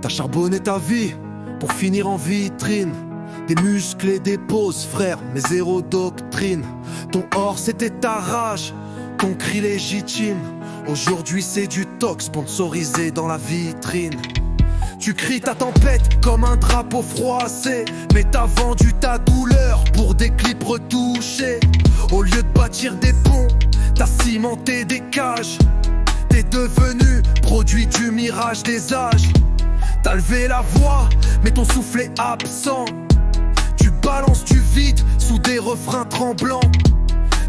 T'as charbonné ta vie pour finir en vitrine. Des muscles et des poses, frère, mais zéro doctrine. Ton or c'était ta rage, ton cri légitime. Aujourd'hui c'est du tox sponsorisé dans la vitrine. Tu cries ta tempête comme un drapeau froissé, mais t'as vendu ta douleur pour des clips retouchés. Au lieu de bâtir des ponts, t'as cimenté des cages. T'es devenu produit du mirage des âges. T'as levé la voix, mais ton souffle est absent. Tu balances du vide sous des refrains tremblants.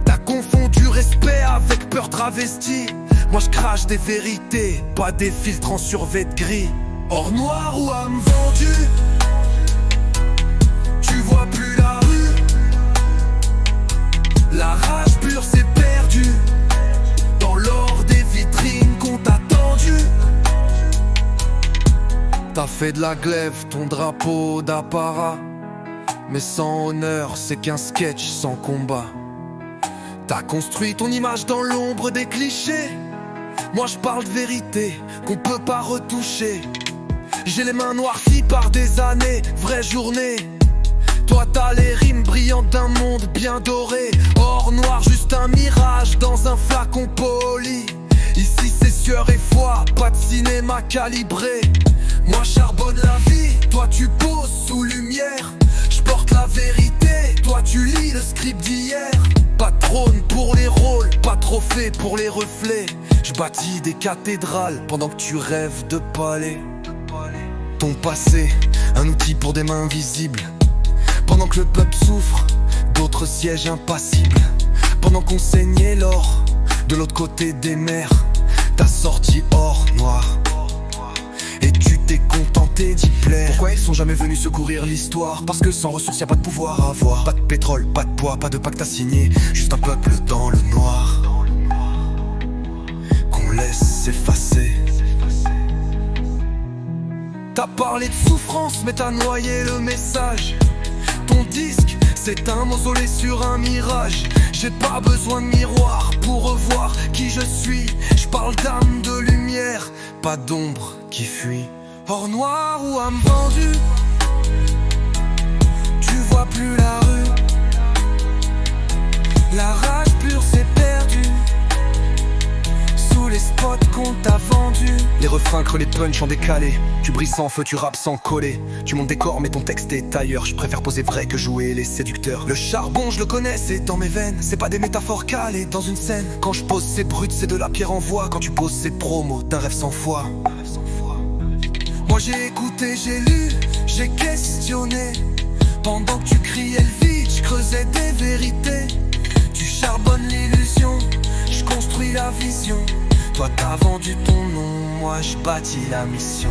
T'as confondu respect avec peur travestie. Moi je crache des vérités, pas des filtres en survêt gris. Or noir ou âme vendue, tu vois plus la rue. La rage pure s'est perdue dans l'or des vitrines qu'on t'a tendu. T'as fait de la glaive ton drapeau d'apparat, mais sans honneur c'est qu'un sketch sans combat. T'as construit ton image dans l'ombre des clichés. Moi je parle de vérité qu'on peut pas retoucher. J'ai les mains noircies par des années, vraie journée. Toi t'as les rimes brillantes d'un monde bien doré. Or noir, juste un mirage dans un flacon poli. Ici c'est sueur et foi, pas de cinéma calibré. Moi charbonne la vie, toi tu poses sous lumière. Je porte la vérité, toi tu lis le script d'hier. Pas de trône pour les rôles, pas de trophée pour les reflets. Je bâtis des cathédrales pendant que tu rêves de palais. Ton passé, un outil pour des mains invisibles. Pendant que le peuple souffre, d'autres sièges impassibles. Pendant qu'on saignait l'or, de l'autre côté des mers, t'as sorti or noir. Et tu t'es contenté d'y plaire. Pourquoi ils sont jamais venus secourir l'histoire? Parce que sans ressources y'a pas de pouvoir à avoir. Pas de pétrole, pas de poids, pas de pacte à signer. Juste un peuple dans le noir qu'on laisse s'effacer. T'as parlé de souffrance mais t'as noyé le message. Ton disque c'est un mausolée sur un mirage. J'ai pas besoin de miroir pour revoir qui je suis. Je parle d'âme de lumière, pas d'ombre qui fuit. Or noir ou âme vendue, tu vois plus la rue. La rage pure s'est perdue sous les spots qu'on t'a vendus. Les refrains creux, les punchs en décalé. Tu brilles sans feu, tu rappes sans coller. Tu montes des corps mais ton texte est ailleurs. Je préfère poser vrai que jouer les séducteurs. Le charbon je le connais, c'est dans mes veines. C'est pas des métaphores calées dans une scène. Quand je pose c'est brut, c'est de la pierre en voix. Quand tu poses c'est promo d'un rêve sans foi. Moi j'ai écouté, j'ai lu, j'ai questionné. Pendant que tu criais le vide, je creusais des vérités. Tu charbonnes l'illusion, je construis la vision. Toi t'as vendu ton nom, moi je bâtis la mission.